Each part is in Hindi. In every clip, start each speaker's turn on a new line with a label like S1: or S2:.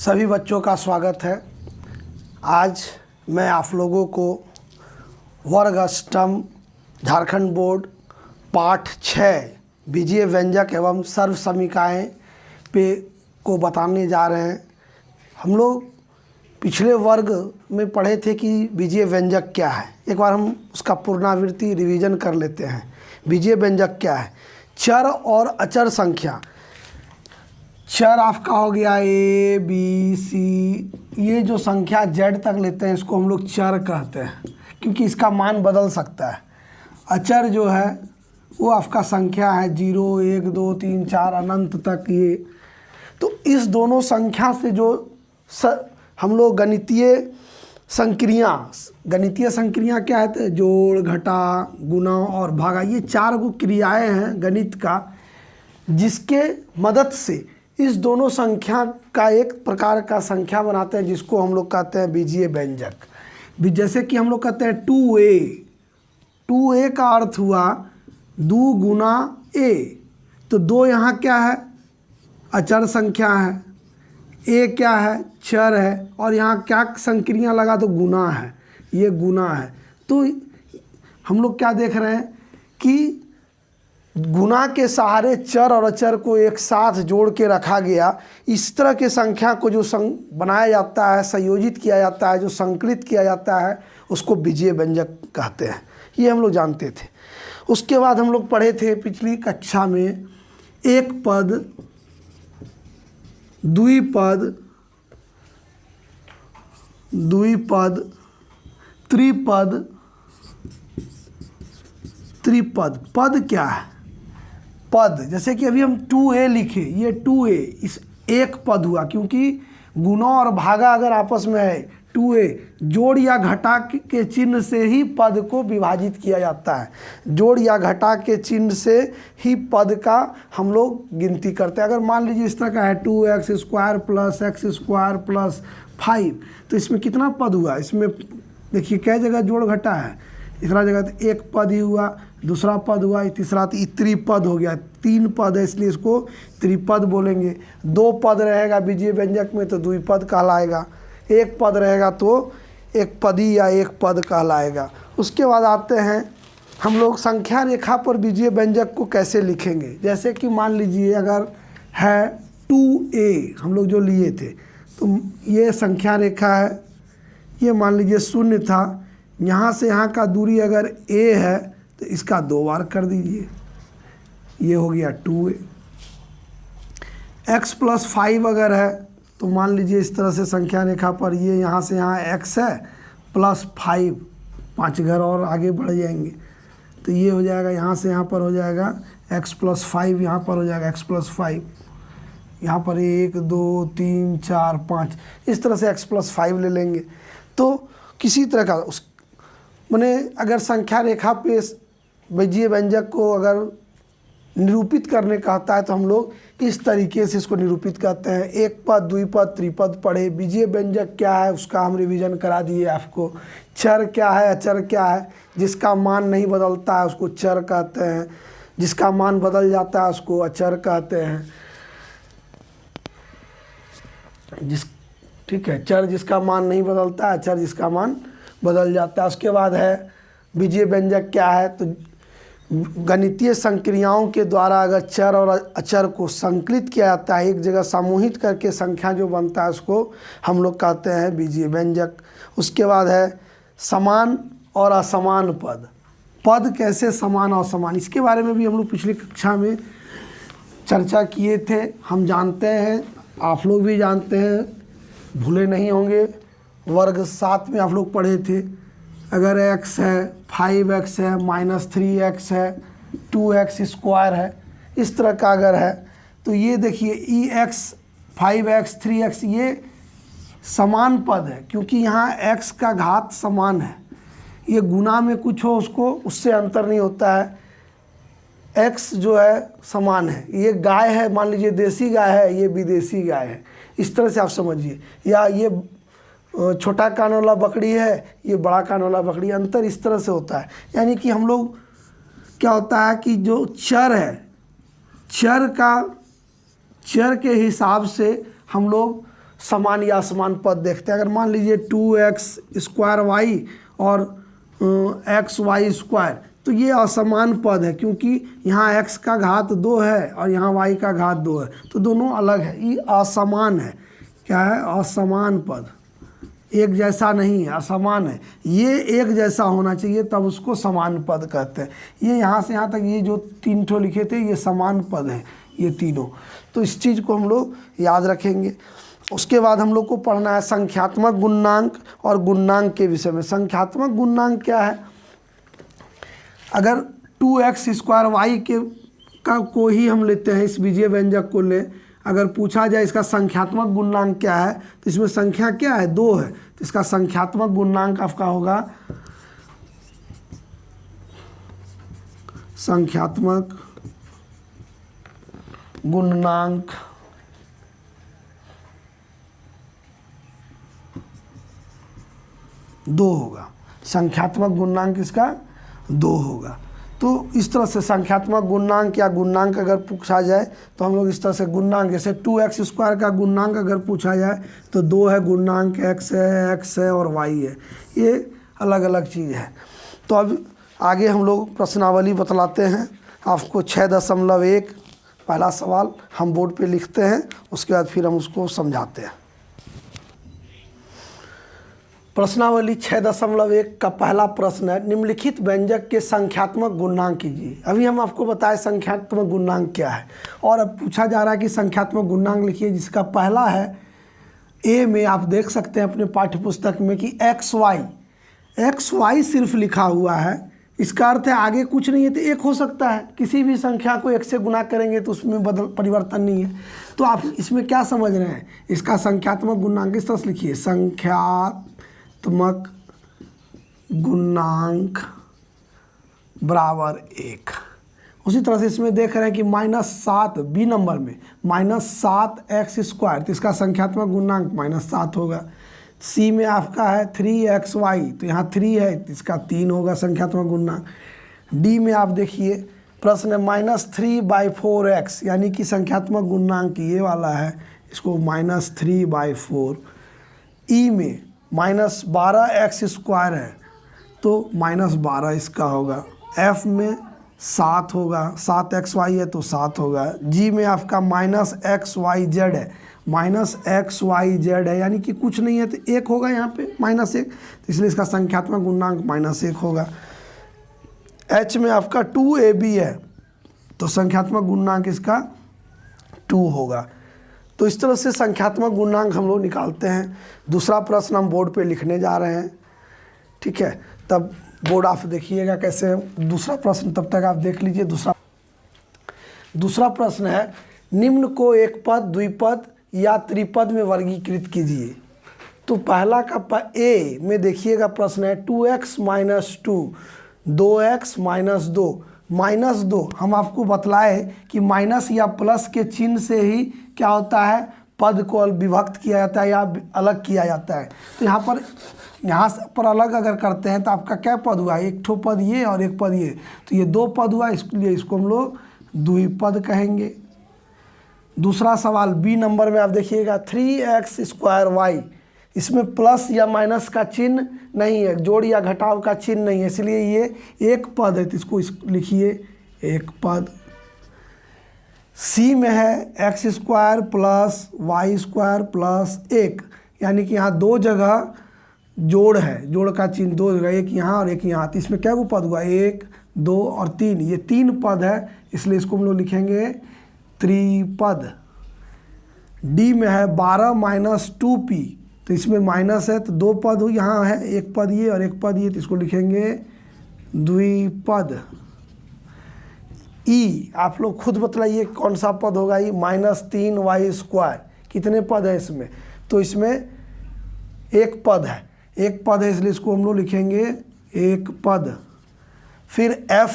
S1: सभी बच्चों का स्वागत है। आज मैं आप लोगों को वर्ग अष्टम झारखंड बोर्ड पाठ 6 बीजीय व्यंजक एवं सर्व समीकाएँ पे को बताने जा रहे हैं। हम लोग पिछले वर्ग में पढ़े थे कि बीजीय व्यंजक क्या है। एक बार हम उसका पुनरावृत्ति रिवीजन कर लेते हैं। बीजीय व्यंजक क्या है? चर और अचर संख्या। चर आपका हो गया ए बी सी, ये जो संख्या जेड तक लेते हैं इसको हम लोग चर कहते हैं क्योंकि इसका मान बदल सकता है। अचर जो है वो आपका संख्या है 0, 1, 2, 3, 4 अनंत तक। ये तो इस दोनों संख्या से जो हम लोग गणितीय संक्रियाँ क्या है? जोड़, घटा, गुणा और भागा, ये 4 गो क्रियाएँ हैं गणित का, जिसके मदद से इस दोनों संख्या का एक प्रकार का संख्या बनाते हैं जिसको हम लोग कहते हैं बीजीय व्यंजक। जैसे कि हम लोग कहते हैं 2a का अर्थ हुआ 2 गुना a, तो 2 यहाँ क्या है? अचर संख्या है। a क्या है? चर है। और यहाँ क्या संक्रिया लगा? तो गुना है, ये गुना है। तो हम लोग क्या देख रहे हैं कि गुना के सहारे चर और अचर को एक साथ जोड़ के रखा गया। इस तरह के संख्या को जो बनाया जाता है, संयोजित किया जाता है, जो संकलित किया जाता है, उसको बीजीय व्यंजक कहते हैं। ये हम लोग जानते थे। उसके बाद हम लोग पढ़े थे पिछली कक्षा में एक पद, द्विपद, त्रिपद। पद क्या है? पद जैसे कि अभी हम 2a लिखे, ये 2a इस एक पद हुआ क्योंकि गुणा और भागा अगर आपस में है 2a, जोड़ या घटा के चिन्ह से ही पद को विभाजित किया जाता है। जोड़ या घटा के चिन्ह से ही पद का हम लोग गिनती करते हैं। अगर मान लीजिए इस तरह का है 2x² + x² + 5, तो इसमें कितना पद हुआ? इसमें देखिए कई जगह जोड़ घटा है, इतना जगह तो एक पद ही हुआ, दूसरा पद हुआ, तीसरा तो त्रिपद हो गया। 3 पद है इसलिए इसको त्रिपद बोलेंगे। 2 पद रहेगा बीजीय व्यंजक में तो द्विपद कहलाएगा। 1 पद रहेगा तो एक पदी या एक पद कहलाएगा। उसके बाद आते हैं हम लोग संख्या रेखा पर बीजीय व्यंजक को कैसे लिखेंगे। जैसे कि मान लीजिए अगर है 2a हम लोग जो लिए थे, तो ये संख्या रेखा है, ये मान लीजिए 0 था, यहाँ से यहाँ का दूरी अगर a है तो इसका 2 बार कर दीजिए, ये हो गया 2a। x + 5 अगर है तो मान लीजिए इस तरह से संख्या रेखा पर ये यहाँ से यहाँ x है + 5, 5 घर और आगे बढ़ जाएंगे तो ये हो जाएगा, यहाँ से यहाँ पर हो जाएगा x + 5, यहाँ पर हो जाएगा x + 5, यहाँ पर 1, 2, 3, 4, 5, इस तरह से x + 5 ले लेंगे। तो किसी तरह का माने अगर संख्या रेखा पे बीजीय व्यंजक को अगर निरूपित करने का आता है तो हम लोग इस तरीके से इसको निरूपित करते हैं। एक पद, द्विपद, त्रिपद पढ़े। बीजीय व्यंजक क्या है उसका हम रिवीजन करा दिए आपको। चर क्या है, अचर क्या है? जिसका मान नहीं बदलता है उसको चर कहते हैं, जिसका मान बदल जाता है उसको अचर कहते हैं। ठीक है, चर जिसका मान नहीं बदलता है, अचर जिसका मान बदल जाता है। उसके बाद है बीजीय व्यंजक क्या है? तो गणितीय संक्रियाओं के द्वारा अगर चर और अचर को संकलित किया जाता है, एक जगह समूहित करके संख्या जो बनता है उसको हम लोग कहते हैं बीजीय व्यंजक। उसके बाद है समान और असमान पद। पद कैसे समान और असमान, इसके बारे में भी हम लोग पिछली कक्षा में चर्चा किए थे। हम जानते हैं, आप लोग भी जानते हैं, भूले नहीं होंगे। वर्ग 7 में आप लोग पढ़े थे, अगर x है, 5x है, -3x है, 2x² है, इस तरह का अगर है तो ये देखिए ex, 5x, 3x ये समान पद है क्योंकि यहाँ x का घात समान है। ये गुना में कुछ हो उसको उससे अंतर नहीं होता है। x जो है समान है। ये गाय है, मान लीजिए देसी गाय है, ये विदेशी गाय है, इस तरह से आप समझिए। या ये छोटा कान वाला बकरी है, ये बड़ा कान वाला बकरी, अंतर इस तरह से होता है। यानी कि हम लोग क्या होता है कि जो चर है, चर के हिसाब से हम लोग समान या असमान पद देखते हैं। अगर मान लीजिए 2x² y और xy², तो ये असमान पद है, क्योंकि यहाँ x का घात 2 है और यहाँ y का घात 2 है, तो दोनों अलग है। ये असमान है। क्या है? असमान पद, एक जैसा नहीं है, असमान है। ये एक जैसा होना चाहिए, तब उसको समान पद कहते हैं। ये यहाँ से यहाँ तक ये जो 3 ठो लिखे थे, ये समान पद है, ये तीनों। तो इस चीज़ को हम लोग याद रखेंगे। उसके बाद हम लोग को पढ़ना है संख्यात्मक गुणांक और गुणांक के विषय में। संख्यात्मक गुणांक क्या है? अगर 2x² y का को ही हम लेते हैं, इस बीजीय व्यंजक को ले, अगर पूछा जाए इसका संख्यात्मक गुणांक क्या है, तो इसमें संख्या क्या है? 2 है, तो इसका संख्यात्मक गुणांक आपका होगा, संख्यात्मक गुणांक दो होगा। संख्यात्मक गुणांक इसका 2 होगा। तो इस तरह से संख्यात्मक गुणांक या गुणांक अगर पूछा जाए तो हम लोग इस तरह से गुणांक, जैसे 2x² का गुणांक अगर पूछा जाए तो 2 है गुणांक, x है और y है। ये अलग अलग चीज़ है। तो अब आगे हम लोग प्रश्नावली बतलाते हैं आपको। 6.1 पहला सवाल हम बोर्ड पे लिखते हैं, उसके बाद फिर हम उसको समझाते हैं। प्रश्नावली 6.1 का पहला प्रश्न है, निम्नलिखित व्यंजक के संख्यात्मक गुणांक कीजिए। अभी हम आपको बताएं संख्यात्मक गुणांक क्या है, और अब पूछा जा रहा है कि संख्यात्मक गुणांक लिखिए, जिसका पहला है ए में आप देख सकते हैं अपने पाठ्य पुस्तक में कि xy सिर्फ लिखा हुआ है। इसका अर्थ है आगे कुछ नहीं है, तो 1 हो सकता है। किसी भी संख्या को 1 से गुना करेंगे तो उसमें परिवर्तन नहीं है। तो आप इसमें क्या समझ रहे हैं? इसका संख्यात्मक गुणांक इस तरह से लिखिए, संख्यात्मक गुणांक बराबर 1। उसी तरह से इसमें देख रहे हैं कि -7 बी नंबर में -7x², तो इसका संख्यात्मक गुणांक -7 होगा। सी में आपका है 3xy, तो यहाँ 3 है, तो इसका 3 होगा संख्यात्मक गुणांक। डी में आप देखिए प्रश्न है -3/4x, यानी कि संख्यात्मक गुणांक ये वाला है, इसको -3/4। ई में -12x² है, तो -12 इसका होगा। एफ में 7 होगा, 7xy है तो 7 होगा। जी में आपका -xyz है, -xyz है, यानी कि कुछ नहीं है तो 1 होगा यहाँ पे -1, तो इसलिए इसका संख्यात्मक गुणांक -1 होगा। एच में आपका 2ab है, तो संख्यात्मक गुणांक इसका 2 होगा। तो इस तरह से संख्यात्मक गुणांक हम लोग निकालते हैं। दूसरा प्रश्न हम बोर्ड पे लिखने जा रहे हैं, ठीक है? तब बोर्ड आप देखिएगा कैसे दूसरा प्रश्न, तब तक आप देख लीजिए। दूसरा प्रश्न है, निम्न को एक पद, द्विपद या त्रिपद में वर्गीकृत कीजिए। तो पहला का ए में देखिएगा प्रश्न है 2x - 2, 2x - 2 -2। हम आपको बतलाए कि माइनस या प्लस के चिन्ह से ही क्या होता है, पद को विभक्त किया जाता है या अलग किया जाता है। तो यहाँ पर अलग अगर करते हैं तो आपका क्या पद हुआ? एक ठो पद ये और एक पद ये, तो ये 2 पद हुआ, इसलिए इसको हम लोग द्विपद कहेंगे। दूसरा सवाल बी नंबर में आप देखिएगा 3x² y, इसमें प्लस या माइनस का चिन्ह नहीं है, जोड़ या घटाव का चिन्ह नहीं है, इसलिए ये एक पद है, तो इसको लिखिए एक पद। सी में है x² + y² + 1, यानी कि यहाँ 2 जगह जोड़ है, जोड़ का चिन्ह 2 जगह, एक यहाँ और एक यहाँ, तो इसमें क्या वो पद हुआ? 1, 2 और 3, ये 3 पद है, इसलिए इसको हम लोग लिखेंगे त्रिपद। डी में है 12 - 2p, तो इसमें माइनस है तो 2 पद यहाँ है, एक पद ये और एक पद ये, तो इसको लिखेंगे द्विपद। ई आप लोग खुद बतलाइए कौन सा पद होगा? ये -3y², कितने पद है इसमें? तो इसमें एक पद है, इसलिए इसको हम लोग लिखेंगे एक पद। फिर एफ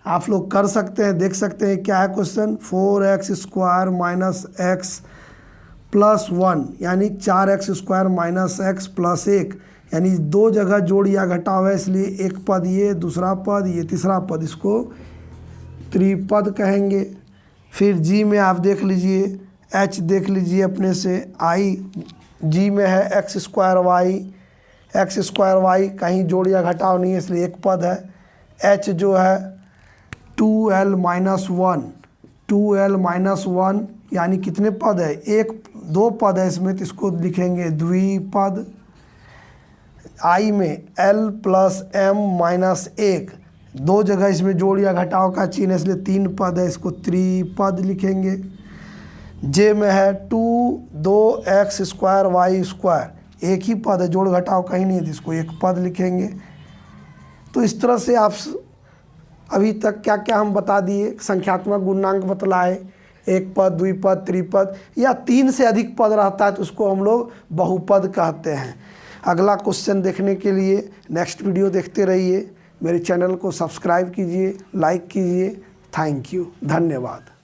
S1: आप लोग कर सकते हैं, देख सकते हैं क्या है क्वेश्चन, 4x² - x + 1, यानी 4x² - x + 1, यानी 2 जगह जोड़ या घटाव है, इसलिए एक पद ये, दूसरा पद ये, तीसरा पद, इसको त्रिपद कहेंगे। फिर जी में आप देख लीजिए, एच देख लीजिए अपने से, आई जी में है एक्स स्क्वायर वाई कहीं जोड़ या घटाव नहीं है इसलिए एक पद है। एच जो है 2l माइनस वन यानी कितने पद है, दो पद है इसमें तो इसको लिखेंगे द्विपद। आई में l प्लस m माइनस एक, दो जगह इसमें जोड़ या घटाव का चिन्ह है इसलिए तीन पद है, इसको त्रिपद लिखेंगे। जे में है 2x स्क्वायर वाई स्क्वायर, एक ही पद है, जोड़ घटाव कहीं नहीं है तो इसको एक पद लिखेंगे। तो इस तरह से आप अभी तक क्या क्या हम बता दिए, संख्यात्मक गुणांक बतलाए, एक पद, द्विपद, त्रिपद या तीन से अधिक पद रहता है तो उसको हम लोग बहुपद कहते हैं। अगला क्वेश्चन देखने के लिए नेक्स्ट वीडियो देखते रहिए, मेरे चैनल को सब्सक्राइब कीजिए, लाइक कीजिए। थैंक यू, धन्यवाद।